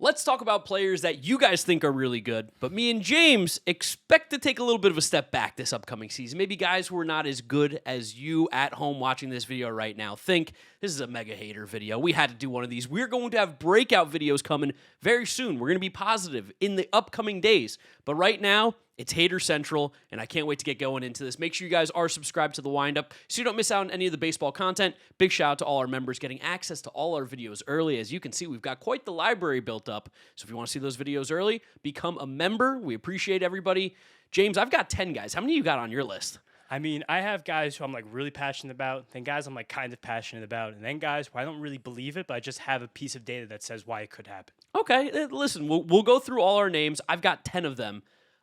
Let's talk about players that you guys think are really good, but me and James expect to take a little bit of a step back this upcoming season. Maybe guys who are not as good as you at home watching this video right now think. This is a mega hater video. We had to do one of these. We're going to have breakout videos coming very soon. We're going to be positive in the upcoming days. But right now, it's Hater Central, and I can't wait to get going into this. Make sure you guys are subscribed to the Windup so you don't miss out on any of the baseball content. Big shout out to all our members getting access to all our videos early. As you can see, we've got quite the library built up. So if you want to see those videos early, become a member. We appreciate everybody. James, I've got 10 guys. How many you got on your list? I mean, I have guys who I'm like really passionate about, then guys I'm like kind of passionate about, and then guys who I don't really believe it, but I just have a piece of data that says why it could happen. Okay, listen, we'll go through all our names. I've got 10 of them.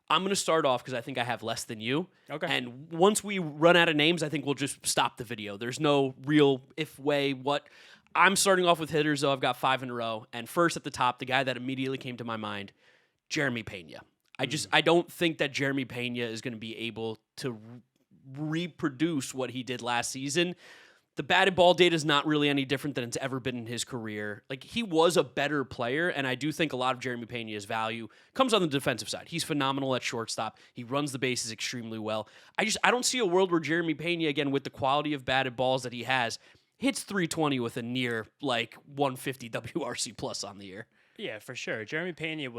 I'm going to start off because I think I have less than you. Okay. And once we run out of names, I think we'll just stop the video. There's no real what. I'm starting off with hitters, though. I've got 5 in a row. And first at the top, the guy that immediately came to my mind, Jeremy Peña. I don't think that Jeremy Peña is going to be able to reproduce what he did last season. The batted ball data is not really any different than it's ever been in his career. Like, he was a better player, and I do think a lot of Jeremy Peña's value comes on the defensive side. He's phenomenal at shortstop. He runs the bases extremely well. I don't see a world where Jeremy Peña, again, with the quality of batted balls that he has, hits 320 with a near, 150 WRC plus on the year. Yeah, for sure. Jeremy Peña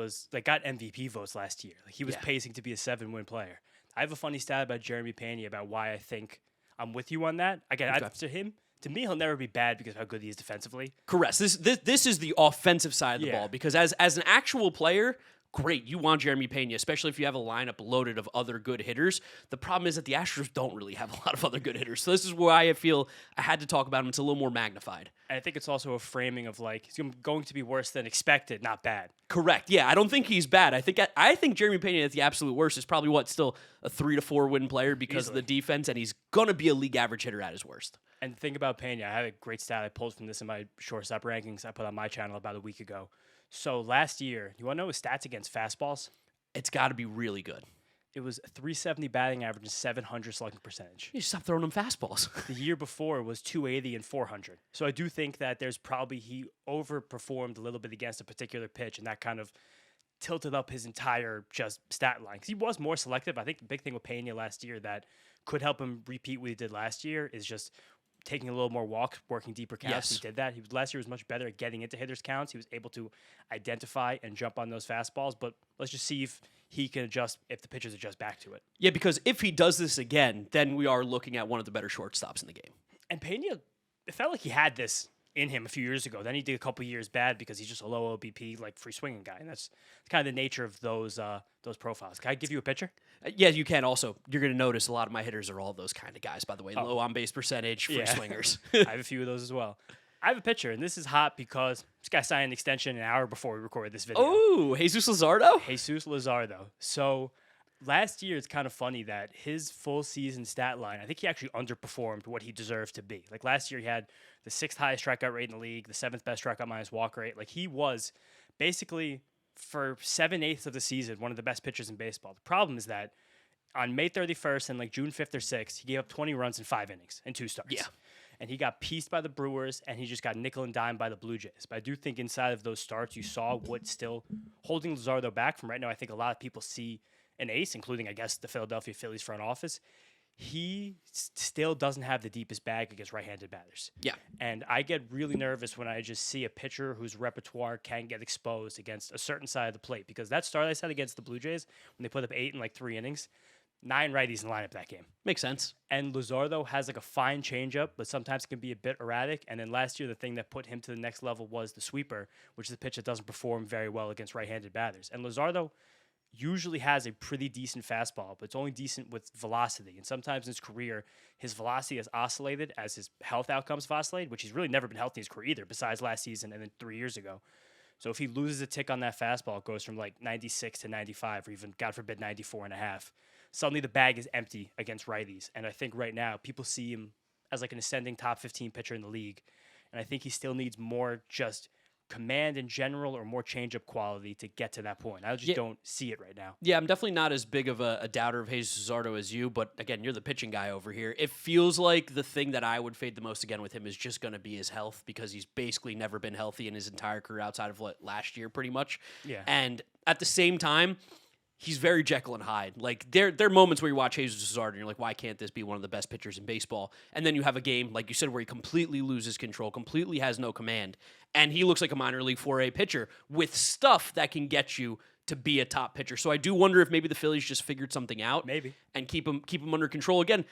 got MVP votes last year. He was pacing to be a 7-win player. I have a funny stat about Jeremy Peña about why I think I'm with you on that. Again, Okay. To me, he'll never be bad because of how good he is defensively. Correct. This is the offensive side of the ball because as an actual player, great, you want Jeremy Peña, especially if you have a lineup loaded of other good hitters. The problem is that the Astros don't really have a lot of other good hitters. So this is why I feel I had to talk about him. It's a little more magnified. And I think it's also a framing of he's going to be worse than expected, not bad. Correct. Yeah, I don't think he's bad. I think Jeremy Peña at the absolute worst is probably still a 3 to 4 win player because of the defense, and he's going to be a league average hitter at his worst. And the thing about Peña, I have a great stat I pulled from this in my shortstop rankings I put on my channel about a week ago. So last year, you want to know his stats against fastballs? It's got to be really good. It was 370 batting average and 700 slugging percentage. You stop throwing him fastballs. The year before was 280 and 400. So I do think that he overperformed a little bit against a particular pitch, and that kind of tilted up his entire just stat line. Because he was more selective. I think the big thing with Peña last year that could help him repeat what he did last year is just taking a little more walks, working deeper counts. Yes. He did that. Last year was much better at getting into hitters' counts. He was able to identify and jump on those fastballs. But let's just see if he can adjust, if the pitchers adjust back to it. Yeah, because if he does this again, then we are looking at one of the better shortstops in the game. And Peña, it felt like he had this in him a few years ago. Then he did a couple years bad because he's just a low OBP, free swinging guy. And that's kind of the nature of those profiles. Can I give you a picture? Yeah, you can. Also, you're going to notice a lot of my hitters are all those kind of guys, by the way. Low on-base percentage, free swingers. I have a few of those as well. I have a picture, and this is hot because this guy signed an extension an hour before we recorded this video. Oh, Jesus Luzardo? Jesus Luzardo. So last year, it's kind of funny that his full season stat line, I think he actually underperformed what he deserved to be. Last year, he had the 6th highest strikeout rate in the league, the 7th best strikeout minus walk rate. He was basically, for 7/8 of the season, one of the best pitchers in baseball. The problem is that on May 31st and June 5th or 6th, he gave up 20 runs in 5 innings and 2 starts. Yeah. And he got pieced by the Brewers, and he just got nickel and dime by the Blue Jays. But I do think inside of those starts, you saw what's still holding Luzardo back from right now. I think a lot of people see an ace, including, I guess, the Philadelphia Phillies front office. He still doesn't have the deepest bag against right-handed batters. Yeah. And I get really nervous when I just see a pitcher whose repertoire can get exposed against a certain side of the plate. Because that start I said against the Blue Jays, when they put up 8 in 3 innings, 9 righties in the lineup that game. Makes sense. And Luzardo has a fine changeup, but sometimes can be a bit erratic. And then last year, the thing that put him to the next level was the sweeper, which is a pitch that doesn't perform very well against right-handed batters. And Luzardo usually has a pretty decent fastball, but it's only decent with velocity. And sometimes in his career, his velocity has oscillated as his health outcomes have oscillated, which he's really never been healthy in his career either, besides last season and then 3 years ago. So if he loses a tick on that fastball, it goes from 96 to 95, or even, God forbid, 94.5. Suddenly the bag is empty against righties. And I think right now people see him as an ascending top 15 pitcher in the league. And I think he still needs more just command in general or more changeup quality to get to that point? I just don't see it right now. Yeah, I'm definitely not as big of a doubter of Jesus Luzardo as you, but again, you're the pitching guy over here. It feels like the thing that I would fade the most again with him is just going to be his health, because he's basically never been healthy in his entire career outside of last year, pretty much. Yeah. And at the same time, he's very Jekyll and Hyde. Like, there are moments where you watch Jesus Luzardo and you're like, why can't this be one of the best pitchers in baseball? And then you have a game, like you said, where he completely loses control, completely has no command, and he looks like a minor league 4A pitcher with stuff that can get you to be a top pitcher. So I do wonder if maybe the Phillies just figured something out, maybe, and keep him under control. Again,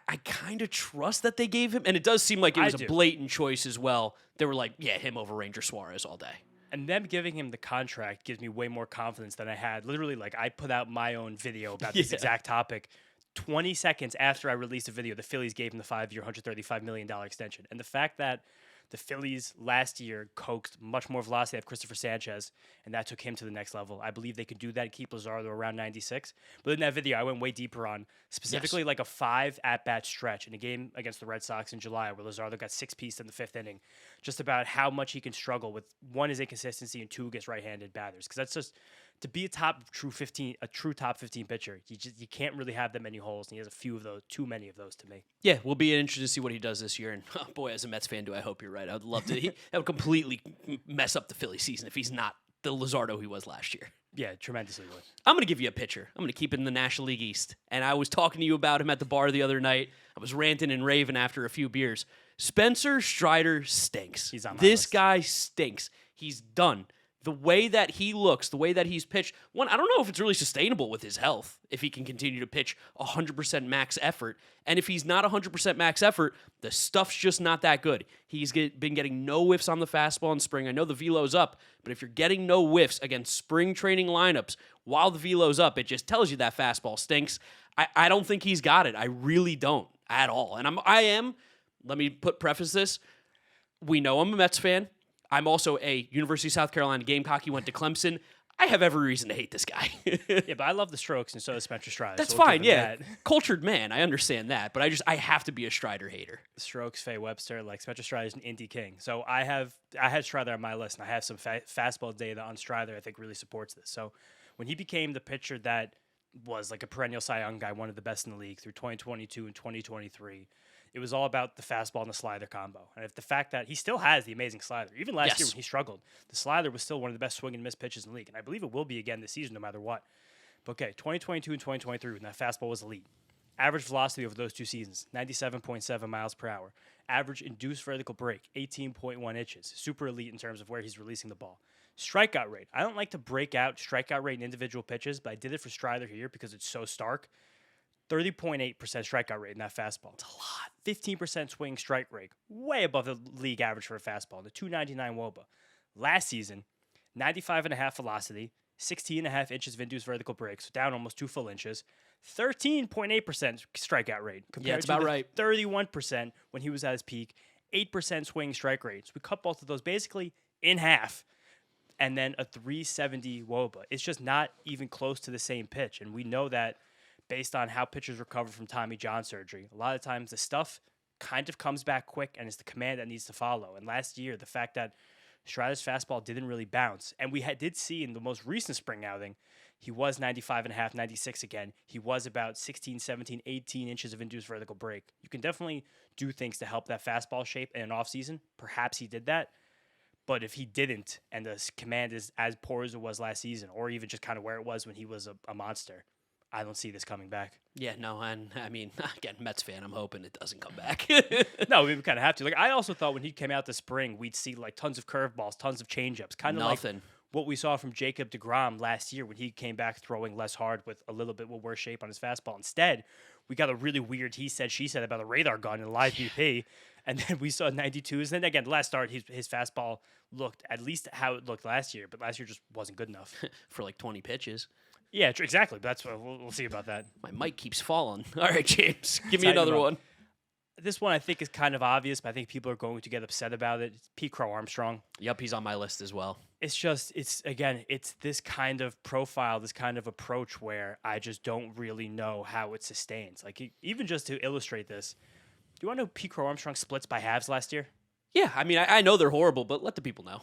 I kind of trust that they gave him, and it does seem like it was a blatant choice as well. They were like, yeah, him over Ranger Suarez all day. And them giving him the contract gives me way more confidence than I had. Literally, like, I put out my own video about this exact topic. 20 seconds after I released the video, the Phillies gave him the 5-year, $135 million extension. And the fact that the Phillies last year coaxed much more velocity out of Christopher Sanchez, and that took him to the next level. I believe they could do that and keep Luzardo around 96. But in that video, I went way deeper on specifically like a 5 at-bat stretch in a game against the Red Sox in July where Luzardo got 6-pieced in the 5th inning, just about how much he can struggle with, 1, his inconsistency, and 2, against right-handed batters. Because that's just, to be a true top 15 pitcher, you can't really have that many holes, and he has a few of those, too many of those to me. Yeah, we'll be interested to see what he does this year. And oh boy, as a Mets fan, do I hope you're right. I would love to. That would completely mess up the Philly season if he's not the Luzardo he was last year. Yeah, tremendously would. I'm going to give you a pitcher. I'm going to keep it in the National League East. And I was talking to you about him at the bar the other night. I was ranting and raving after a few beers. Spencer Strider stinks. He's on my This list. guy stinks. He's done. The way that he looks, the way that he's pitched, I don't know if it's really sustainable with his health, if he can continue to pitch 100% max effort. And if he's not 100% max effort, the stuff's just not that good. He's been getting no whiffs on the fastball in spring. I know the velo's up, but if you're getting no whiffs against spring training lineups while the velo's up, it just tells you that fastball stinks. I don't think he's got it. I really don't at all. And let me preface this. We know I'm a Mets fan. I'm also a University of South Carolina Gamecock. He went to Clemson. I have every reason to hate this guy. Yeah, but I love the Strokes, and so does Spencer Strider. That's so we'll fine, yeah. That. Cultured man, I understand that. But I have to be a Strider hater. Strokes, Faye Webster, like Spencer Strider's an indie king. So I had Strider on my list, and I have some fastball data on Strider I think really supports this. So when he became the pitcher that was like a perennial Cy Young guy, one of the best in the league through 2022 and 2023, it was all about the fastball and the slider combo. And if the fact that he still has the amazing slider, even last year when he struggled, the slider was still one of the best swing and miss pitches in the league. And I believe it will be again this season, no matter what. But okay, 2022 and 2023, when that fastball was elite. Average velocity over those 2 seasons, 97.7 miles per hour. Average induced vertical break, 18.1 inches. Super elite in terms of where he's releasing the ball. Strikeout rate. I don't like to break out strikeout rate in individual pitches, but I did it for Strider here because it's so stark. 30.8% strikeout rate in that fastball. It's a lot. 15% swing strike rate, way above the league average for a fastball. The 299 WOBA. Last season, 95.5 velocity, 16.5 inches of induced vertical break, so down almost 2 full inches. 13.8% strikeout rate compared to right. 31% when he was at his peak. 8% swing strike rate. So we cut both of those basically in half. And then a 370 WOBA. It's just not even close to the same pitch. And we know that based on how pitchers recover from Tommy John surgery, a lot of times the stuff kind of comes back quick, and it's the command that needs to follow. And last year, the fact that Strider's fastball didn't really bounce, and we did see in the most recent spring outing, he was 95.5, 96 again. He was about 16, 17, 18 inches of induced vertical break. You can definitely do things to help that fastball shape in an offseason. Perhaps he did that. But if he didn't, and the command is as poor as it was last season, or even just kind of where it was when he was a monster, I don't see this coming back. Yeah, no, and I mean, again, Mets fan, I'm hoping it doesn't come back. No, we kind of have to. Like, I also thought when he came out this spring, we'd see like tons of curveballs, tons of changeups, kind of like what we saw from Jacob deGrom last year when he came back throwing less hard with a little bit worse shape on his fastball. Instead, we got a really weird he said, she said about a radar gun and a live BP. And then we saw 92s. And then again, last start, his fastball looked at least how it looked last year, but last year just wasn't good enough. For like 20 pitches. Yeah, exactly. That's what we'll see about that. My mic keeps falling. All right, James, give me another one. This one I think is kind of obvious, but I think people are going to get upset about it. It's Pete Crow-Armstrong. Yep, he's on my list as well. It's this kind of profile, this kind of approach where I just don't really know how it sustains. Like, even just to illustrate this, do you want to know Pete Crow-Armstrong splits by halves last year? Yeah, I mean, I know they're horrible, but let the people know.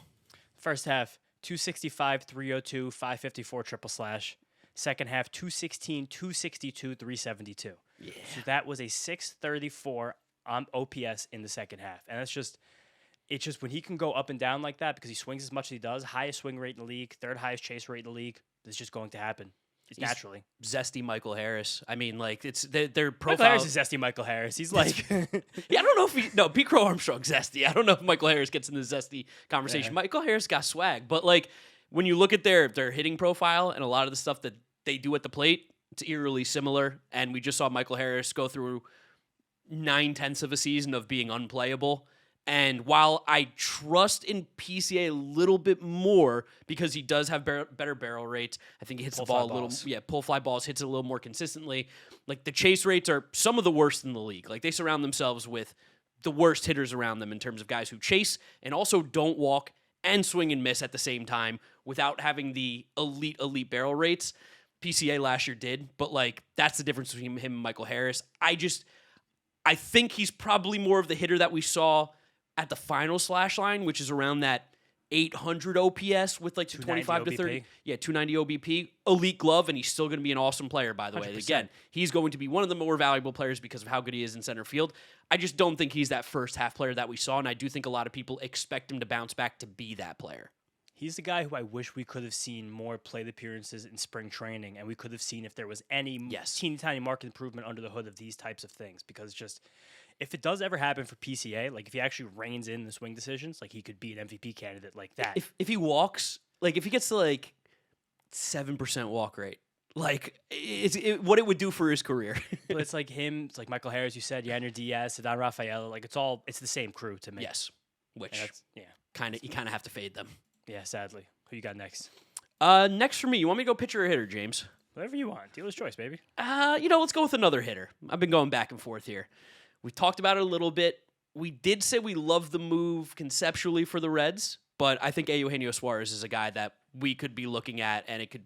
First half, 265, 302, 554 triple slash. Second half, 216, 262, 372. Yeah. So that was a 634 OPS in the second half. And it's just when he can go up and down like that because he swings as much as he does, highest swing rate in the league, third highest chase rate in the league, it's just going to happen. It's naturally. Zesty Michael Harris. I mean, like, it's their profile. Michael Harris is zesty Michael Harris. He's like... Yeah, I don't know if Pete Crow-Armstrong zesty. I don't know if Michael Harris gets in the zesty conversation. Yeah. Michael Harris got swag. But, like, when you look at their hitting profile and a lot of the stuff that they do at the plate, it's eerily similar. And we just saw Michael Harris go through 9/10 of a season of being unplayable. And while I trust in PCA a little bit more because he does have better barrel rates, I think he hits the ball a little, pull fly balls, hits it a little more consistently. Like, the chase rates are some of the worst in the league. Like, they surround themselves with the worst hitters around them in terms of guys who chase and also don't walk and swing and miss at the same time without having the elite barrel rates. PCA last year did, but, like, that's the difference between him and Michael Harris. I think he's probably more of the hitter that we saw at the final slash line, which is around that 800 OPS with like 25 to 30. Yeah, 290 OBP. Elite glove, and he's still going to be an awesome player, by the way. 100%. Again, he's going to be one of the more valuable players because of how good he is in center field. I just don't think he's that first half player that we saw, and I do think a lot of people expect him to bounce back to be that player. He's the guy who I wish we could have seen more plate appearances in spring training, and we could have seen if there was any teeny tiny market improvement under the hood of these types of things. Because just if it does ever happen for PCA, like if he actually reins in the swing decisions, like he could be an MVP candidate like that. If he walks, like if he gets to like 7% walk rate, like what it would do for his career. But it's like him, it's like Michael Harris, you said, Yanner Diaz, Cedar Rafaela, like it's the same crew to me. Yes, which you kind of have to fade them. Yeah, sadly. Who you got next? Next for me, you want me to go pitcher or hitter, James? Whatever you want. Dealer's choice, baby. Let's go with another hitter. I've been going back and forth here. We talked about it a little bit. We did say we love the move conceptually for the Reds, but I think Eugenio Suarez is a guy that we could be looking at, and it could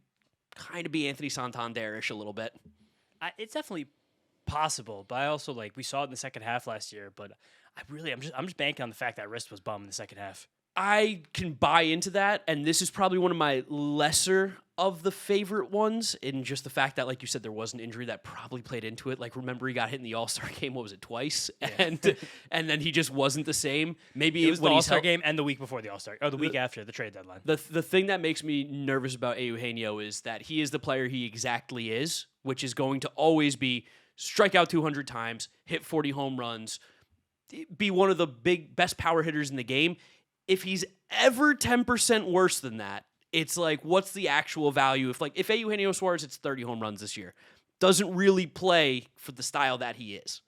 kind of be Anthony Santander-ish a little bit. It's definitely possible, but I also we saw it in the second half last year. But I'm just banking on the fact that wrist was bum in the second half. I can buy into that, and this is probably one of my lesser of the favorite ones in just the fact that, like you said, there was an injury that probably played into it. Like, remember he got hit in the All-Star game, what was it, twice? Yeah. And then he just wasn't the same. Maybe it was the All-Star game and the week before the All-Star, or the week after the trade deadline. The thing that makes me nervous about Eugenio is that he is the player he exactly is, which is going to always be strike out 200 times, hit 40 home runs, be one of the best power hitters in the game. If he's ever 10% worse than that, it's like, what's the actual value? If Eugenio Suarez hits 30 home runs this year, doesn't really play for the style that he is.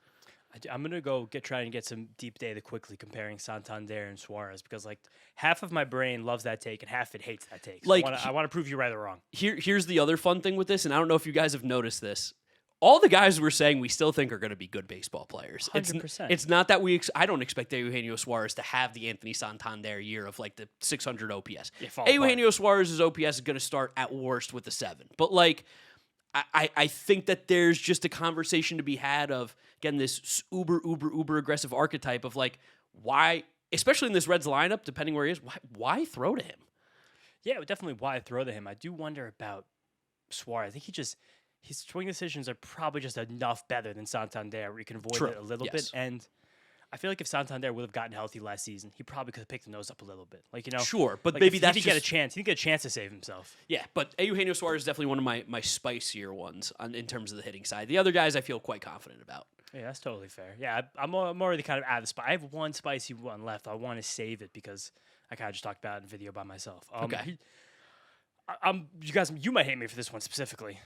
I'm going to go try and get some deep data quickly comparing Santander and Suarez because, half of my brain loves that take and half it hates that take. So I want to prove you right or wrong. Here's the other fun thing with this, and I don't know if you guys have noticed this. All the guys we're saying we still think are going to be good baseball players. 100%. It's not that I don't expect Eugenio Suarez to have the Anthony Santander year of the 600 OPS. Eugenio Suarez's OPS is going to start at worst with a 7. But I think that there's just a conversation to be had of, again, this uber aggressive archetype of why, especially in this Reds lineup, depending where he is, why throw to him? Yeah, definitely why throw to him. I do wonder about Suarez. I think his swing decisions are probably just enough better than Santander where you can avoid it a little bit. And I feel like if Santander would have gotten healthy last season, he probably could have picked the nose up a little bit. Sure, but maybe that's he didn't get a chance. He didn't get a chance to save himself. Yeah, but Eugenio Suarez is definitely one of my spicier ones in terms of the hitting side. The other guys I feel quite confident about. Yeah, that's totally fair. Yeah, I'm already kind of out of the spot. I have one spicy one left. I want to save it because I kind of just talked about it in video by myself. Okay. You might hate me for this one specifically.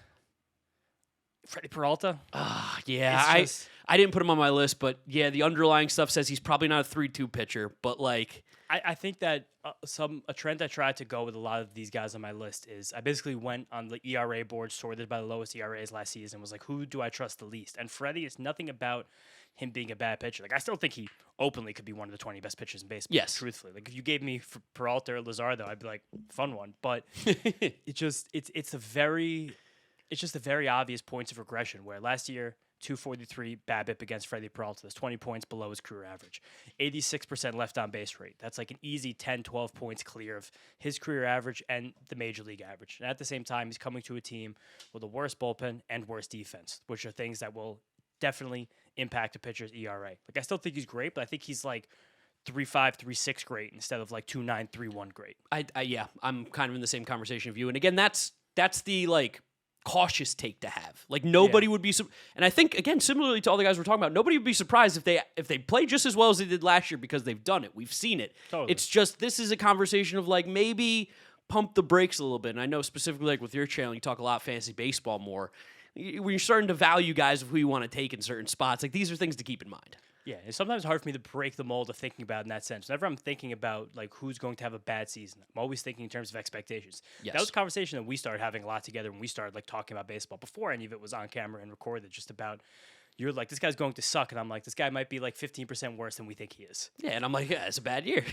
Freddy Peralta? Yeah. I didn't put him on my list, but yeah, the underlying stuff says he's probably not a 3-2 pitcher, but I think that a trend I tried to go with a lot of these guys on my list is I basically went on the ERA board sorted by the lowest ERAs last season, was who do I trust the least? And Freddie, it's nothing about him being a bad pitcher. I still think he openly could be one of the 20 best pitchers in baseball. Yes. Truthfully. If you gave me Peralta or Luzardo, I'd be like, fun one. But it's just a very obvious points of regression where last year .243 BABIP against Freddy Peralta. That's 20 points below his career average. 86% left on base rate. That's like an easy 10, 12 points clear of his career average and the major league average. And at the same time, he's coming to a team with a worse bullpen and worse defense, which are things that will definitely impact a pitcher's ERA. Like, I still think he's great, but I think he's like 3.5, 3.6 great instead of like 2.9, 3.1 great. Yeah, I'm kind of in the same conversation with you. And again, that's the like cautious take to have. Like, nobody would be, and I think again, similarly to all the guys we're talking about, nobody would be surprised if they play just as well as they did last year because they've done it. We've seen it. Totally. It's just this is a conversation of like maybe pump the brakes a little bit. And I know specifically like with your channel, you talk a lot fantasy baseball more. When you're starting to value guys of who you want to take in certain spots, like these are things to keep in mind. Yeah, it's sometimes hard for me to break the mold of thinking about it in that sense. Whenever I'm thinking about like who's going to have a bad season, I'm always thinking in terms of expectations. Yes. That was a conversation that we started having a lot together when we started like talking about baseball before any of it was on camera and recorded. Just about you're like, this guy's going to suck, and I'm like, this guy might be like 15% worse than we think he is. Yeah, and I'm like, yeah, it's a bad year.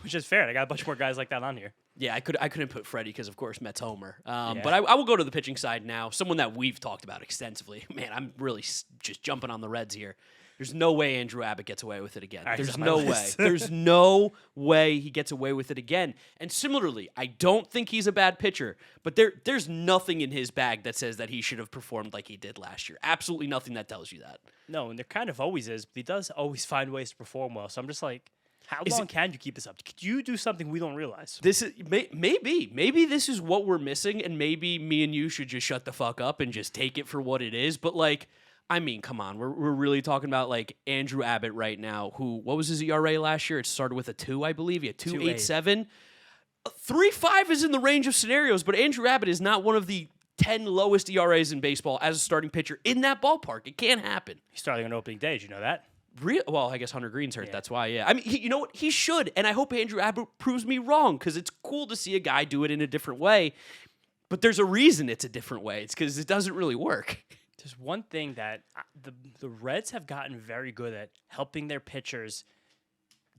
Which is fair. And I got a bunch more guys like that on here. Yeah, I couldn't put Freddie because, of course, Mets homer. But I will go to the pitching side now. Someone that we've talked about extensively. Man, I'm really just jumping on the Reds here. There's no way Andrew Abbott gets away with it again. Right, There's no way. There's no way he gets away with it again. And similarly, I don't think he's a bad pitcher, but there's nothing in his bag that says that he should have performed like he did last year. Absolutely nothing that tells you that. No, and there kind of always is, but he does always find ways to perform well. So I'm just like, how long can you keep this up? Could you do something we don't realize? This is maybe this is what we're missing, and maybe me and you should just shut the fuck up and just take it for what it is. But like, I mean, come on, we're really talking about like Andrew Abbott right now. Who, what was his ERA last year? It started with a 2, I believe. He had 2.87. 3.5 is in the range of scenarios, but Andrew Abbott is not one of the 10 lowest ERAs in baseball as a starting pitcher in that ballpark. It can't happen. He's starting on opening day. Did you know that? Well, I guess Hunter Green's hurt. Yeah. That's why, yeah. I mean, you know what? He should, and I hope Andrew Abbott proves me wrong because it's cool to see a guy do it in a different way. But there's a reason it's a different way. It's because it doesn't really work. There's one thing that the Reds have gotten very good at helping their pitchers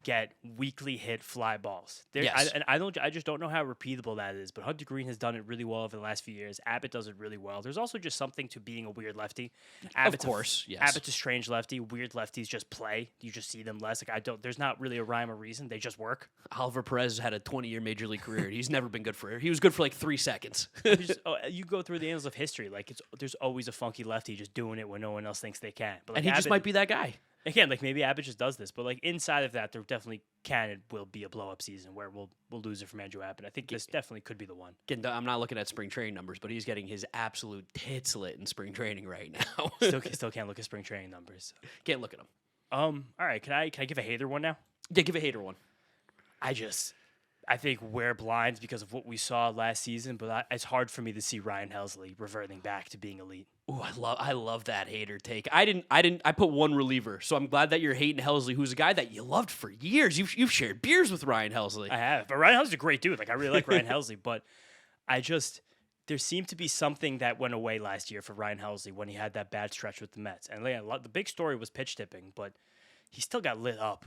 get weakly hit fly balls. Yes. I just don't know how repeatable that is, but Hunter Green has done it really well over the last few years. Abbott does it really well. There's also just something to being a weird lefty. Of course, yes. Abbott's a strange lefty. Weird lefties just play. You just see them less. Like there's not really a rhyme or reason. They just work. Oliver Perez had a 20-year major league career. He's never been good for it. He was good for like 3 seconds. You go through the annals of history. Like there's always a funky lefty just doing it when no one else thinks they can. But like and he just might be that guy. Again, like maybe Abbott just does this, but like inside of that, there definitely can and will be a blow-up season where we'll lose it from Andrew Abbott. I think this definitely could be the one. Again, I'm not looking at spring training numbers, but he's getting his absolute tits lit in spring training right now. still can't look at spring training numbers. Can't look at them. All right, can I give a hater one now? Yeah, give a hater one. I think we're blind because of what we saw last season, but it's hard for me to see Ryan Helsley reverting back to being elite. Ooh, I love that hater take. I put one reliever, so I'm glad that you're hating Helsley, who's a guy that you loved for years. You've shared beers with Ryan Helsley. I have, but Ryan Helsley's a great dude. Like I really like Ryan Helsley, but there seemed to be something that went away last year for Ryan Helsley when he had that bad stretch with the Mets. And the big story was pitch tipping, but he still got lit up.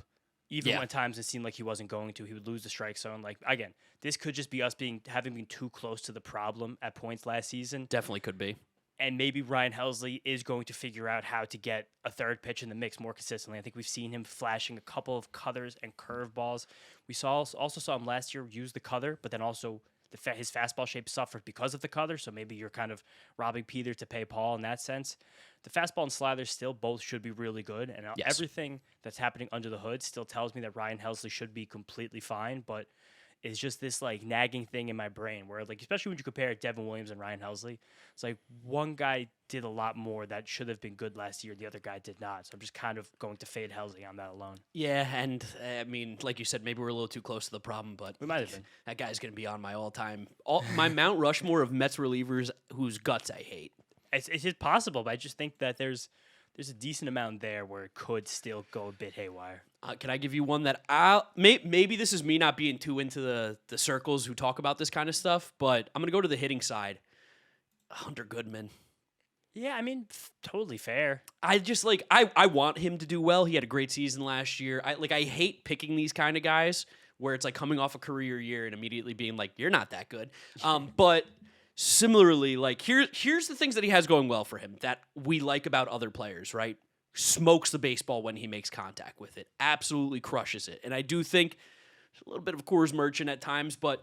Even when times it seemed like he wasn't going to, he would lose the strike zone. Like again, this could just be us having been too close to the problem at points last season. Definitely could be. And maybe Ryan Helsley is going to figure out how to get a third pitch in the mix more consistently. I think we've seen him flashing a couple of cutters and curveballs. We also saw him last year use the cutter, but then also his fastball shape suffered because of the cutter. So maybe you're kind of robbing Peter to pay Paul in that sense. The fastball and slider still both should be really good. And everything that's happening under the hood still tells me that Ryan Helsley should be completely fine. But it's just this like nagging thing in my brain where like, especially when you compare Devin Williams and Ryan Helsley, it's like one guy did a lot more that should have been good last year. The other guy did not. So I'm just kind of going to fade Helsley on that alone. Yeah. And I mean, like you said, maybe we're a little too close to the problem, but we might have been. That guy's going to be on my my Mount Rushmore of Mets relievers whose guts I hate. It's just possible, but I just think that there's a decent amount there where it could still go a bit haywire. Can I give you one that maybe this is me not being too into the circles who talk about this kind of stuff, but I'm going to go to the hitting side. Hunter Goodman. Yeah, I mean, totally fair. I just like I want him to do well. He had a great season last year. I hate picking these kind of guys where it's like coming off a career year and immediately being like, you're not that good. But Similarly, like here's the things that he has going well for him that we like about other players, right? Smokes the baseball when he makes contact with it. Absolutely crushes it. And I do think he's a little bit of a Coors merchant at times, but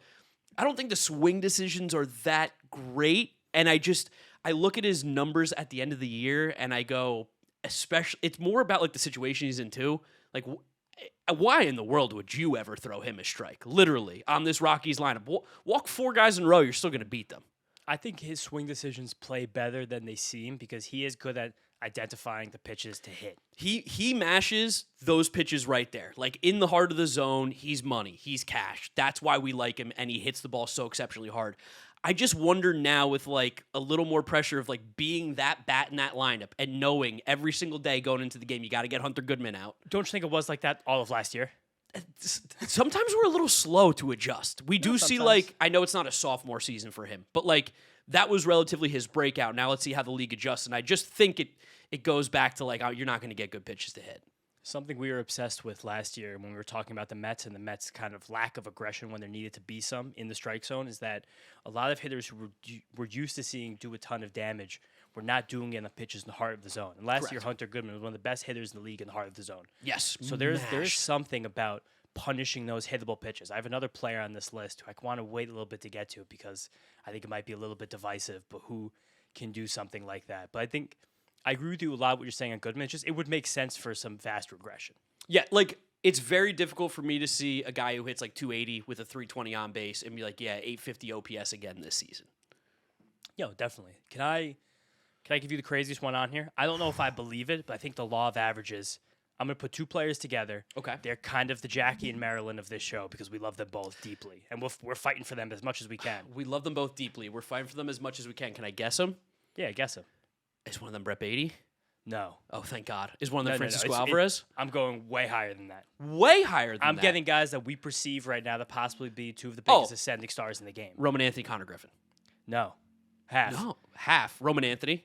I don't think the swing decisions are that great. And I look at his numbers at the end of the year and I go, especially, it's more about like the situation he's in too. Like, why in the world would you ever throw him a strike? Literally, on this Rockies lineup. Walk 4 guys in a row, you're still going to beat them. I think his swing decisions play better than they seem because he is good at identifying the pitches to hit. He mashes those pitches right there. Like in the heart of the zone, he's money. He's cash. That's why we like him, and he hits the ball so exceptionally hard. I just wonder now with like a little more pressure of like being that bat in that lineup and knowing every single day going into the game, you got to get Hunter Goodman out. Don't you think it was like that all of last year? Sometimes we're a little slow to adjust. We do see like, I know it's not a sophomore season for him, but like that was relatively his breakout. Now let's see how the league adjusts. And I just think it goes back to like, oh, you're not going to get good pitches to hit. Something we were obsessed with last year when we were talking about the Mets and the Mets' kind of lack of aggression when there needed to be some in the strike zone is that a lot of hitters who were used to seeing do a ton of damage were not doing it on the pitches in the heart of the zone. And last year, Hunter Goodman was one of the best hitters in the league in the heart of the zone. Yes. So there's something about punishing those hittable pitches. I have another player on this list who I want to wait a little bit to get to because I think it might be a little bit divisive, but who can do something like that. But I think I agree with you a lot what you're saying on Goodman. It's just, it would make sense for some fast regression. Yeah, like it's very difficult for me to see a guy who hits like 280 with a 320 on base and be like, yeah, 850 OPS again this season. Yo, definitely. Can I give you the craziest one on here? I don't know if I believe it, but I think the law of averages. I'm going to put 2 players together. Okay. They're kind of the Jackie and Marilyn of this show because we love them both deeply. And we're fighting for them as much as we can. We love them both deeply. We're fighting for them as much as we can. Can I guess them? Yeah, guess them. Is one of them Brett Beatty? No. Oh, thank God. Is one of them Francisco No. Alvarez? I'm going way higher than that. Way higher than that? I'm getting guys that we perceive right now that possibly be 2 of the biggest ascending stars in the game. Roman Anthony, Connor Griffin. No. Half. No. Half. Roman Anthony.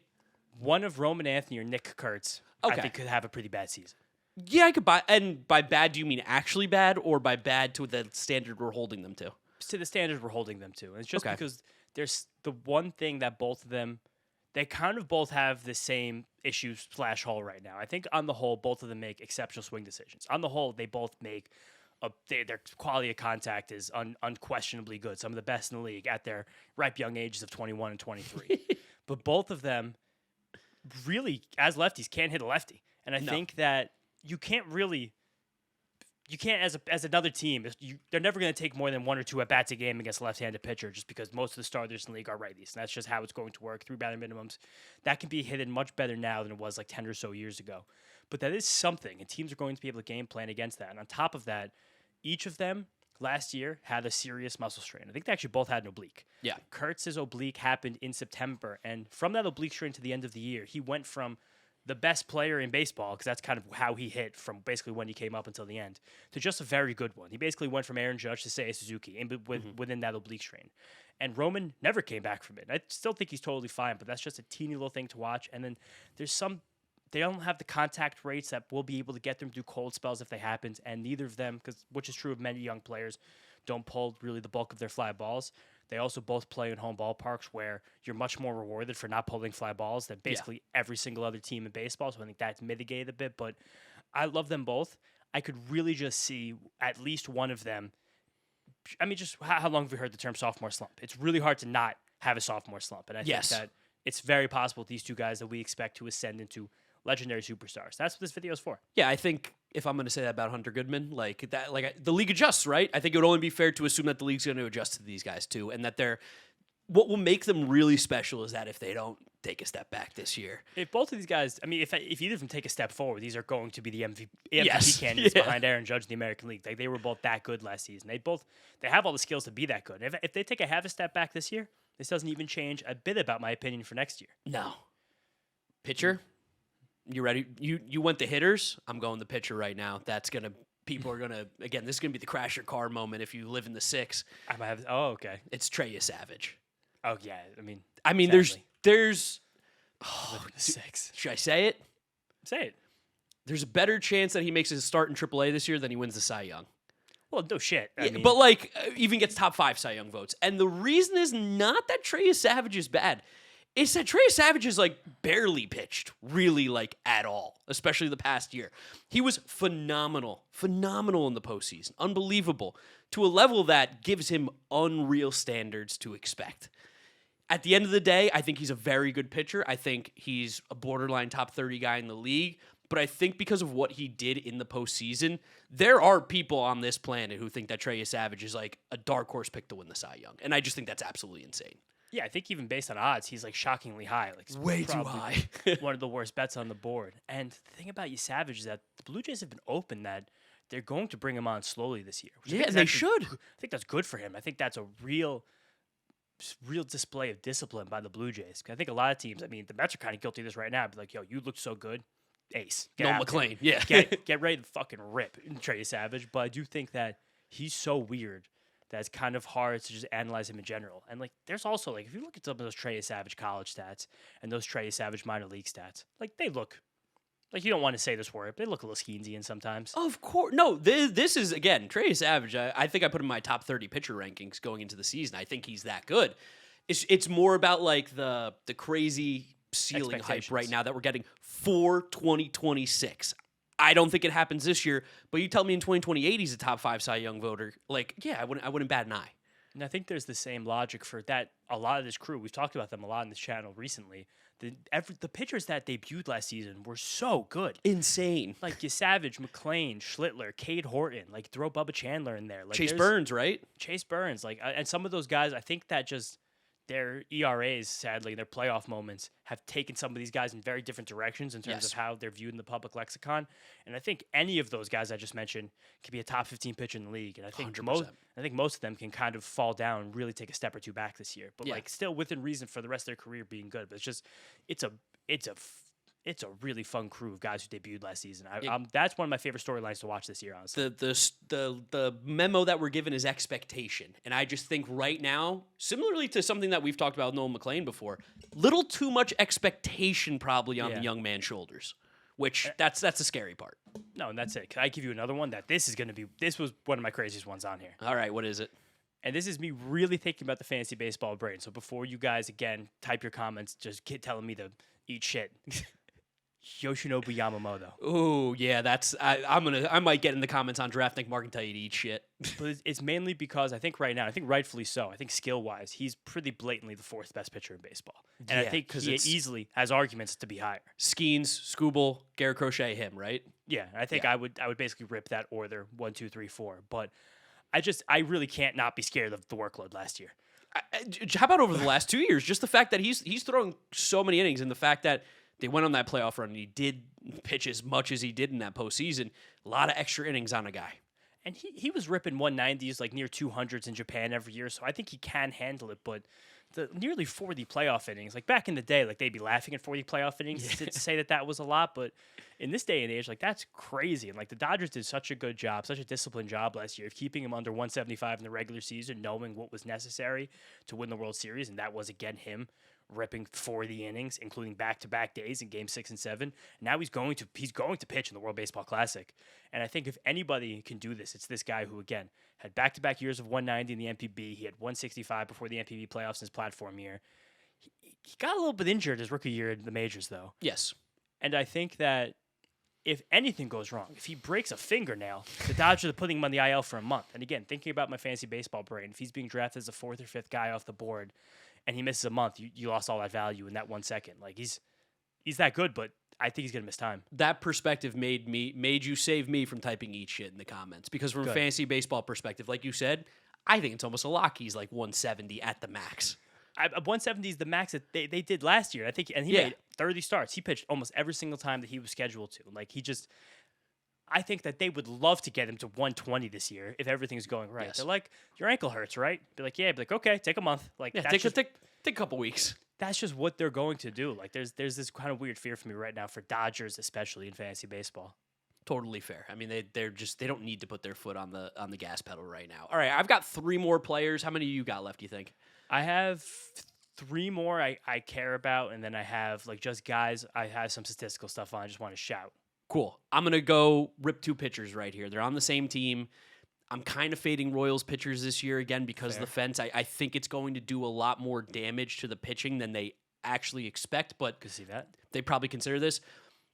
One of Roman Anthony or Nick Kurtz, I think, could have a pretty bad season. Yeah, I could buy. And by bad, do you mean actually bad or by bad to the standard we're holding them to? To the standard we're holding them to. And it's just because there's the one thing that both of them, they kind of both have the same issues / hole right now. I think on the whole, both of them make exceptional swing decisions. On the whole, they both make their quality of contact is unquestionably good. Some of the best in the league at their ripe young ages of 21 and 23. But both of them really, as lefties, can't hit a lefty. And I think that you can't as another team, they're never going to take more than 1 or 2 at-bats a game against a left-handed pitcher just because most of the starters in the league are righties. And that's just how it's going to work. 3 batter minimums. That can be hit much better now than it was like 10 or so years ago. But that is something, and teams are going to be able to game plan against that. And on top of that, each of them last year had a serious muscle strain. I think they actually both had an oblique. Yeah. Kurtz's oblique happened in September, and from that oblique strain to the end of the year, he went from the best player in baseball, because that's kind of how he hit from basically when he came up until the end, to just a very good one. He basically went from Aaron Judge to Seiya Suzuki within that oblique strain. And Roman never came back from it. I still think he's totally fine, but that's just a teeny little thing to watch. And then there's they don't have the contact rates that will be able to get them through cold spells if they happen, and neither of them, which is true of many young players, don't pull really the bulk of their fly balls. They also both play in home ballparks where you're much more rewarded for not pulling fly balls than basically every single other team in baseball. So I think that's mitigated a bit, but I love them both. I could really just see at least one of them. I mean, just how long have we heard the term sophomore slump? It's really hard to not have a sophomore slump. And I think that it's very possible these 2 guys that we expect to ascend into legendary superstars. That's what this video is for. Yeah, I think if I'm going to say that about Hunter Goodman, the league adjusts, right? I think it would only be fair to assume that the league's going to adjust to these guys too, and that what will make them really special is that if they don't take a step back this year. If both of these guys, I mean, if either of them take a step forward, these are going to be the MVP candidates behind Aaron Judge in the American League. Like, they were both that good last season. They have all the skills to be that good. If they take a half a step back this year, this doesn't even change a bit about my opinion for next year. No. Pitcher? You ready? You went the hitters. I'm going the pitcher right now. People are gonna again. This is gonna be the crash your car moment if you live in the 6. I might have. Oh, okay. It's Trey Savage. Oh yeah. I mean, sadly. there's. The 6. Should I say it? Say it. There's a better chance that he makes his start in AAA this year than he wins the Cy Young. Well, no shit. I mean, but like even gets top 5 Cy Young votes. And the reason is not that Trey Savage is bad. It's that Trey Savage is like barely pitched really like at all, especially the past year. He was phenomenal in the postseason. Unbelievable to a level that gives him unreal standards to expect. At the end of the day, I think he's a very good pitcher. I think he's a borderline top 30 guy in the league. But I think because of what he did in the postseason, there are people on this planet who think that Trey Savage is like a dark horse pick to win the Cy Young. And I just think that's absolutely insane. Yeah, I think even based on odds, he's like shockingly high. Like way too high. One of the worst bets on the board. And the thing about Savage is that the Blue Jays have been open that they're going to bring him on slowly this year. Yeah, they should. I think that's good for him. I think that's a real display of discipline by the Blue Jays. I think a lot of teams, I mean, the Mets are kind of guilty of this right now. Be like, yo, you look so good. Ace. No McLean. Yeah. Get ready to fucking rip Trey Savage. But I do think that he's so weird that it's kind of hard to just analyze him in general. And like there's also like if you look at some of those Trey Savage college stats and those Trey Savage minor league stats, like they look like you don't want to say this word, but they look a little Keynesian sometimes. Of course. No, this is again, Trey Savage. I think I put him in my top 30 pitcher rankings going into the season. I think he's that good. It's more about like the crazy ceiling hype right now that we're getting for 2026. I don't think it happens this year, but you tell me in 2028 he's a top 5 Cy Young voter. Like, yeah, I wouldn't bat an eye. And I think there's the same logic for that. A lot of this crew, we've talked about them a lot on this channel recently. The pitchers that debuted last season were so good. Insane. Like Savage, McLean, Schlittler, Cade Horton, like throw Bubba Chandler in there. Like Chase Burns, right? Chase Burns. Like, and some of those guys, I think that just their ERAs, sadly, their playoff moments have taken some of these guys in very different directions in terms of how they're viewed in the public lexicon. And I think any of those guys I just mentioned could be a top 15 pitcher in the league. And I think 100%. most of them can kind of fall down and really take a step or two back this year. But like still within reason for the rest of their career being good. But it's a really fun crew of guys who debuted last season. That's one of my favorite storylines to watch this year, honestly. The memo that we're given is expectation. And I just think right now, similarly to something that we've talked about with Nolan McLean before, little too much expectation probably on the young man's shoulders, which that's the scary part. No, and that's it. Can I give you another one that this was one of my craziest ones on here. All right, what is it? And this is me really thinking about the fantasy baseball brain. So before you guys, again, type your comments, just telling me to eat shit. Yoshinobu Yamamoto. Oh yeah, I might get in the comments on DraftNik Mark and tell you to eat shit. But it's mainly because I think right now, I think rightfully so. I think skill wise, he's pretty blatantly the 4th best pitcher in baseball, and I think he easily has arguments to be higher. Skeens, Skubal, Garrett Crochet, him, right? Yeah, I think I would basically rip that order 1, 2, 3, 4. But I really can't not be scared of the workload last year. How about over the last 2 years? Just the fact that he's throwing so many innings, and the fact that they went on that playoff run and he did pitch as much as he did in that postseason. A lot of extra innings on a guy. And he was ripping 190s, like near 200s in Japan every year, so I think he can handle it. But the nearly 40 playoff innings, like back in the day, like they'd be laughing at 40 playoff innings to say that was a lot. But in this day and age, like that's crazy. And like the Dodgers did such a good job, such a disciplined job last year of keeping him under 175 in the regular season, knowing what was necessary to win the World Series. And that was, again, him ripping 40 innings, including back-to-back days in Game 6 and 7. Now he's going to pitch in the World Baseball Classic. And I think if anybody can do this, it's this guy who, again, had back-to-back years of 190 in the NPB. He had 165 before the NPB playoffs in his platform year. He got a little bit injured his rookie year in the majors, though. Yes. And I think that if anything goes wrong, if he breaks a fingernail, the Dodgers are putting him on the IL for a month. And again, thinking about my fantasy baseball brain, if he's being drafted as a 4th or 5th guy off the board, and he misses a month, you lost all that value in that 1 second. Like he's that good, but I think he's gonna miss time. That perspective made you save me from typing eat shit in the comments, because from a fantasy baseball perspective, like you said, I think it's almost a lock. He's like 170 at the max. 170 is the max that they did last year. I think, and he made 30 starts. He pitched almost every single time that he was scheduled to. Like I think that they would love to get him to 120 this year if everything's going right. Yes. They're like, your ankle hurts, right? Be like, yeah. Be like, okay, take a month. Like, take a couple weeks. That's just what they're going to do. Like, there's this kind of weird fear for me right now for Dodgers, especially in fantasy baseball. Totally fair. I mean, they don't need to put their foot on the gas pedal right now. All right, I've got 3 more players. How many you got left? Do you think? I have 3 more I care about, and then I have like just guys. I have some statistical stuff on. I just want to shout. Cool. I'm going to go rip 2 pitchers right here. They're on the same team. I'm kind of fading Royals pitchers this year again because of the fence. I think it's going to do a lot more damage to the pitching than they actually expect, but Could see that. they probably consider this.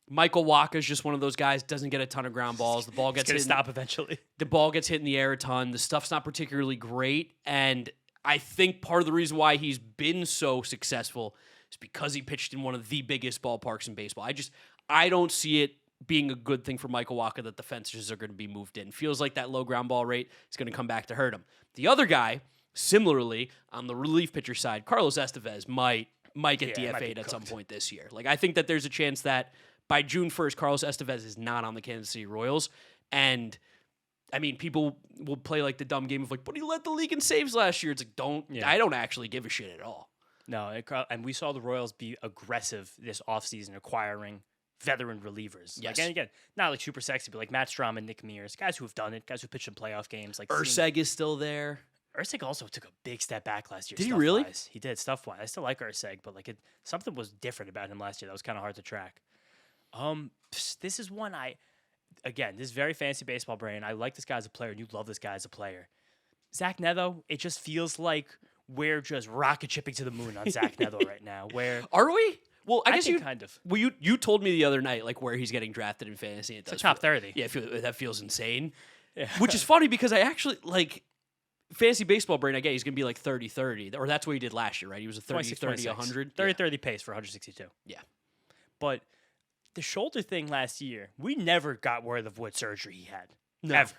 Michael Wacha is just one of those guys, doesn't get a ton of ground balls. The ball gets hit. Stop eventually. The ball gets hit in the air a ton. The stuff's not particularly great, and I think part of the reason why he's been so successful is because he pitched in one of the biggest ballparks in baseball. I don't see it being a good thing for Michael Wacha that the fences are going to be moved in. Feels like that low ground ball rate is going to come back to hurt him. The other guy, similarly, on the relief pitcher side, Carlos Estevez might get DFA'd at some point this year. Like, I think that there's a chance that by June 1st, Carlos Estevez is not on the Kansas City Royals. And, I mean, people will play like the dumb game of like, but he led the league in saves last year. It's like, I don't actually give a shit at all. No, and we saw the Royals be aggressive this offseason acquiring veteran relievers. Yes. Like, and again, not like super sexy, but like Matt Strom and Nick Mears, guys who have done it, guys who pitched in playoff games. Like Urseg is still there. Urseg also took a big step back last year. Did he really? He did, stuff-wise. I still like Urseg, but like something was different about him last year that was kind of hard to track. This is one this is very fancy baseball brain. I like this guy as a player, and you love this guy as a player. Zach Neto, it just feels like we're just rocket shipping to the moon on Zach Neto right now. Where are we? Well, I guess think kind of. Well, you told me the other night like where he's getting drafted in fantasy. It's top 30. Yeah, that feels insane. Yeah. Which is funny because I actually like fantasy baseball brain. I get he's gonna be like 30-30, or that's what he did last year, right? He was a 30-30, 100, 30-30 pace for 162. Yeah, but the shoulder thing last year, we never got word of what surgery he had. No. Ever.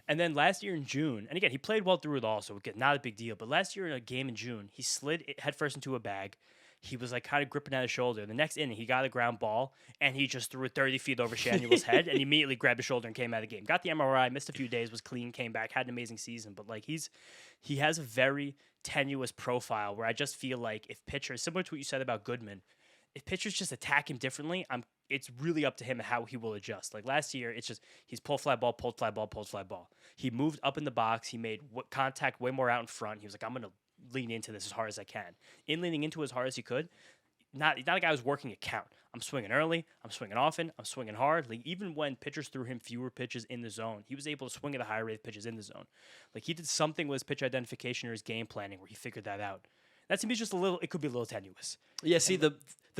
And then last year in June, and again, he played well through it all, so again, not a big deal. But last year in a game in June, he slid headfirst into a bag. He was like kind of gripping at his shoulder. The next inning, he got a ground ball, and he just threw it 30 feet over Shanuel's head, and immediately grabbed his shoulder and came out of the game. Got the MRI, missed a few days, was clean, came back, had an amazing season. But like he has a very tenuous profile where I just feel like if pitchers, similar to what you said about Goodman, if pitchers just attack him differently, it's really up to him and how he will adjust. Like last year, it's just he's pulled fly ball, pulled fly ball, pulled fly ball. He moved up in the box. He made contact way more out in front. He was like, I'm going to lean into this as hard as I can. In leaning into as hard as he could, not a guy who's working a count. I'm swinging early. I'm swinging often. I'm swinging hard. Like even when pitchers threw him fewer pitches in the zone, he was able to swing at a higher rate of pitches in the zone. Like he did something with his pitch identification or his game planning where he figured that out. That to me is just it could be a little tenuous. Yeah, see, the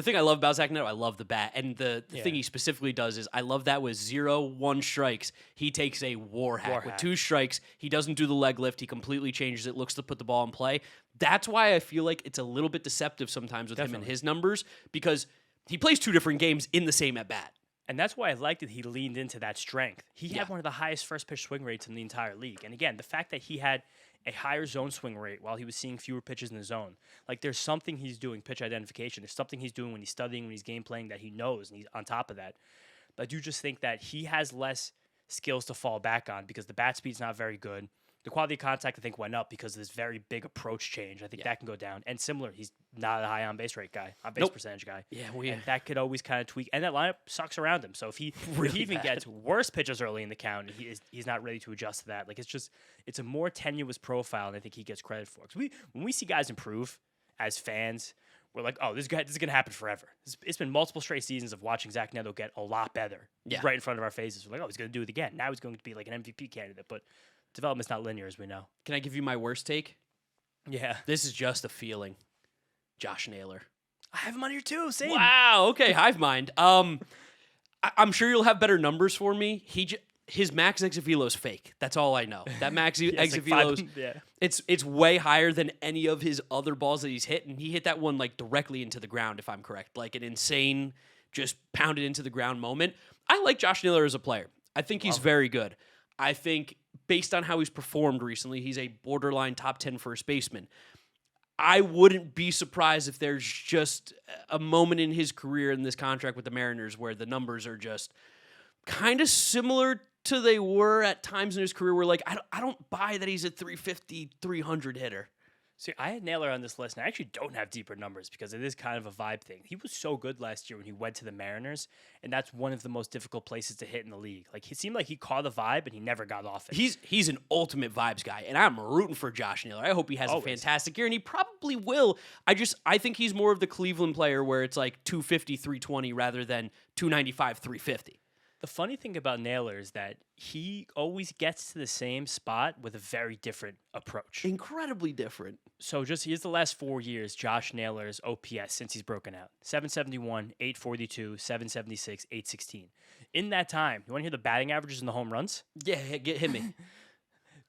thing I love about Zach Neto, I love the bat. And the thing he specifically does is I love that with 0-1 strikes, he takes a war hack. With 2 strikes, he doesn't do the leg lift. He completely changes it, looks to put the ball in play. That's why I feel like it's a little bit deceptive sometimes with him and his numbers because he plays 2 different games in the same at-bat. And that's why I liked that he leaned into that strength. He had one of the highest first pitch swing rates in the entire league. And again, the fact that he had a higher zone swing rate while he was seeing fewer pitches in the zone. Like there's something he's doing, pitch identification. There's something he's doing when he's studying, when he's game playing that he knows, and he's on top of that. But I do just think that he has less skills to fall back on because the bat speed's not very good. The quality of contact, I think, went up because of this very big approach change. I think that can go down. And similar, he's not a high on-base rate guy, on-base percentage guy. Yeah, and that could always kind of tweak. And that lineup sucks around him. So if he even gets worse pitches early in the count, he's not ready to adjust to that. Like it's a more tenuous profile, and I think he gets credit for. Because when we see guys improve as fans, we're like, oh, this is going to happen forever. It's been multiple straight seasons of watching Zach Neto get a lot better right in front of our faces. We're like, oh, he's going to do it again. Now he's going to be like an MVP candidate. But development's not linear, as we know. Can I give you my worst take? Yeah. This is just a feeling. Josh Naylor. I have him on here too. Same. Wow. Okay. Hive mind. I'm sure you'll have better numbers for me. His max exit velo is fake. That's all I know. That max exit velo it's way higher than any of his other balls that he's hit, and he hit that one like directly into the ground, if I'm correct. Like an insane, just pounded into the ground moment. I like Josh Naylor as a player. I think he's very good. I think based on how he's performed recently, he's a borderline top 10 first baseman. I wouldn't be surprised if there's just a moment in his career in this contract with the Mariners where the numbers are just kind of similar to they were at times in his career where, like, I don't buy that he's a 350, 300 hitter. See, I had Naylor on this list, and I actually don't have deeper numbers because it is kind of a vibe thing. He was so good last year when he went to the Mariners, and that's one of the most difficult places to hit in the league. Like, he seemed like he caught the vibe, and he never got off it. He's an ultimate vibes guy, and I'm rooting for Josh Naylor. I hope he has a fantastic year, and he probably will. I think he's more of the Cleveland player where it's like 250, 320 rather than 295, 350. The funny thing about Naylor is that he always gets to the same spot with a very different approach. Incredibly different. So just here's the last 4 years, Josh Naylor's OPS since he's broken out. 771, 842, 776, 816. In that time, you want to hear the batting averages and the home runs? Yeah, hit me.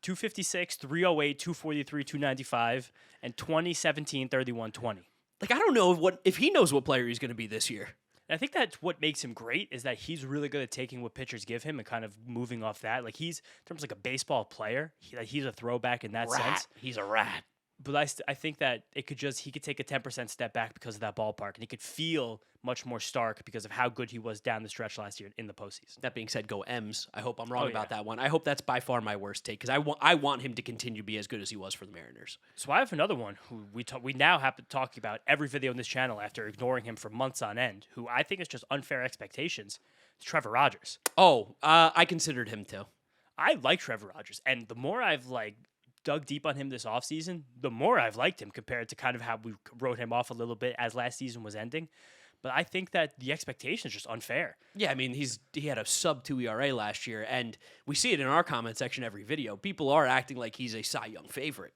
256, 308, 243, 295, and 2017, 31, 20. Like, I don't know if he knows what player he's going to be this year. And I think that's what makes him great is that he's really good at taking what pitchers give him and kind of moving off that. Like he's, in terms of like a baseball player, he's a throwback in that sense. He's a rat. But I think that he could take a 10% step back because of that ballpark, and he could feel much more stark because of how good he was down the stretch last year in the postseason. That being said, go M's. I hope I'm wrong about that one. I hope that's by far my worst take because I want him to continue to be as good as he was for the Mariners. So I have another one who we now have to talk about every video on this channel after ignoring him for months on end, who I think is just unfair expectations. It's Trevor Rogers. Oh, I considered him too. I like Trevor Rogers, and the more I've dug deep on him this offseason, the more I've liked him compared to kind of how we wrote him off a little bit as last season was ending. But I think that the expectation is just unfair. Yeah, I mean, he had a sub-2 ERA last year, and we see it in our comment section every video. People are acting like he's a Cy Young favorite.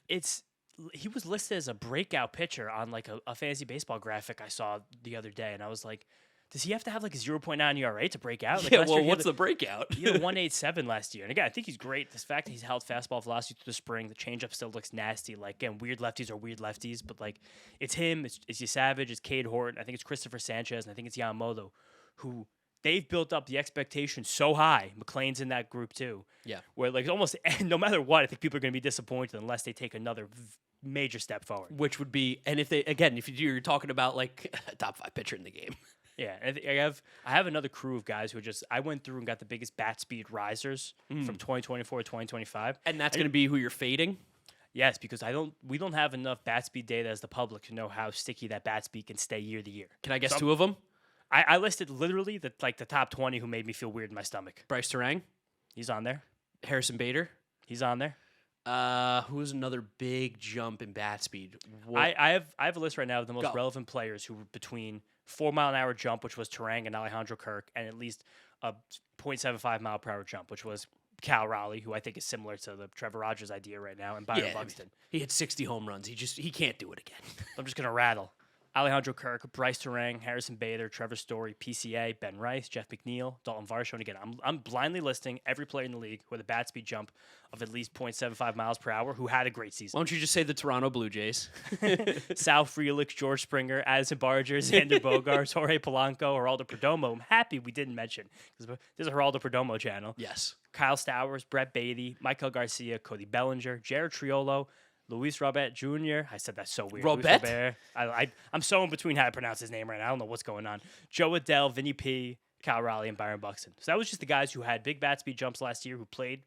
He was listed as a breakout pitcher on a fantasy baseball graphic I saw the other day, and I was like, does he have to have a 0.9 ERA to break out? Yeah, well, what's the breakout? He had a 1.87 last year. And again, I think he's great. The fact that he's held fastball velocity through the spring, the changeup still looks nasty. Again, weird lefties are weird lefties, but it's him, it's Savage, it's Cade Horton, I think it's Christopher Sanchez, and I think it's Yamamoto, who they've built up the expectation so high. McLean's in that group too. Yeah. Where almost no matter what, I think people are going to be disappointed unless they take another major step forward. Which would be, and if you're talking about a top 5 pitcher in the game. Yeah, I have another crew of guys who I went through and got the biggest bat speed risers from 2024 to 2025. And that's going to be who you're fading? Yes, because we don't have enough bat speed data as the public to know how sticky that bat speed can stay year to year. Can I guess 2 of them? I listed literally the top 20 who made me feel weird in my stomach. Bryce Terang? He's on there. Harrison Bader? He's on there. Who's another big jump in bat speed? I have a list right now of the most relevant players who were between 4-mile-an-hour jump, which was Terang and Alejandro Kirk, and at least a 0.75-mile-per-hour jump, which was Cal Raleigh, who I think is similar to the Trevor Rogers idea right now, and Byron Buxton. He hit 60 home runs. He can't do it again. I'm just going to rattle. Alejandro Kirk, Bryce Terang, Harrison Bader, Trevor Story, PCA, Ben Rice, Jeff McNeil, Dalton Varsho. And again, I'm blindly listing every player in the league with a bat speed jump of at least 0.75 miles per hour who had a great season. Why don't you just say the Toronto Blue Jays? Sal Frelick, George Springer, Addison Barger, Xander Bogaerts, Jorge Polanco, Geraldo Perdomo. I'm happy we didn't mention because this is a Geraldo Perdomo channel. Yes. Kyle Stowers, Brett Beatty, Michael Garcia, Cody Bellinger, Jared Triolo, Luis Robert Jr. I said that so weird. Robert? I'm so in between how to pronounce his name right now. I don't know what's going on. Joe Adell, Vinny P, Cal Raleigh, and Byron Buxton. So that was just the guys who had big bat speed jumps last year who played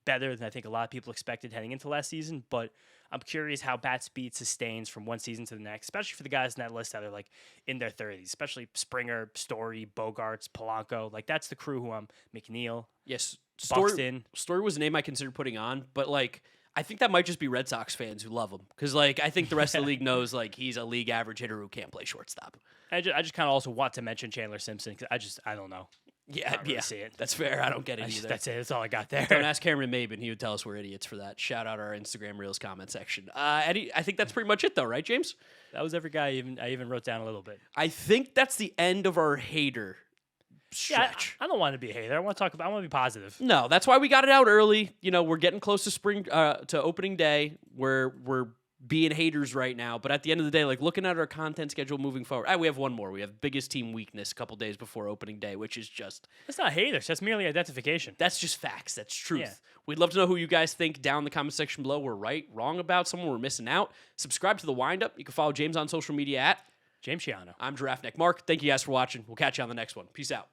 better than I think a lot of people expected heading into last season. But I'm curious how bat speed sustains from one season to the next, especially for the guys in that list that are in their 30s, especially Springer, Story, Bogarts, Polanco. That's the crew who I'm McNeil. Yes. Buxton. Story was a name I considered putting on, but I think that might just be Red Sox fans who love him because, I think the rest of the league knows he's a league average hitter who can't play shortstop. I just kind of also want to mention Chandler Simpson because I don't know. Yeah, really see it. That's fair. I don't get it either. That's it. That's all I got there. Don't ask Cameron Maben. He would tell us we're idiots for that. Shout out our Instagram Reels comment section. Eddie, I think that's pretty much it, though, right, James? That was every guy I even wrote down a little bit. I think that's the end of our hater stretch. Yeah, I don't want to be a hater. I want to be positive. No, that's why we got it out early. We're getting close to spring to opening day. We're being haters right now, but at the end of the day, looking at our content schedule moving forward, we have one more. We have biggest team weakness a couple days before opening day, which is just that's not haters. That's merely identification. That's just facts. That's truth. Yeah. We'd love to know who you guys think down in the comment section below. We're right, wrong about someone we're missing out. Subscribe to the Windup. You can follow James on social media at James Shiano. I'm Giraffe Neck Mark. Thank you guys for watching. We'll catch you on the next one. Peace out.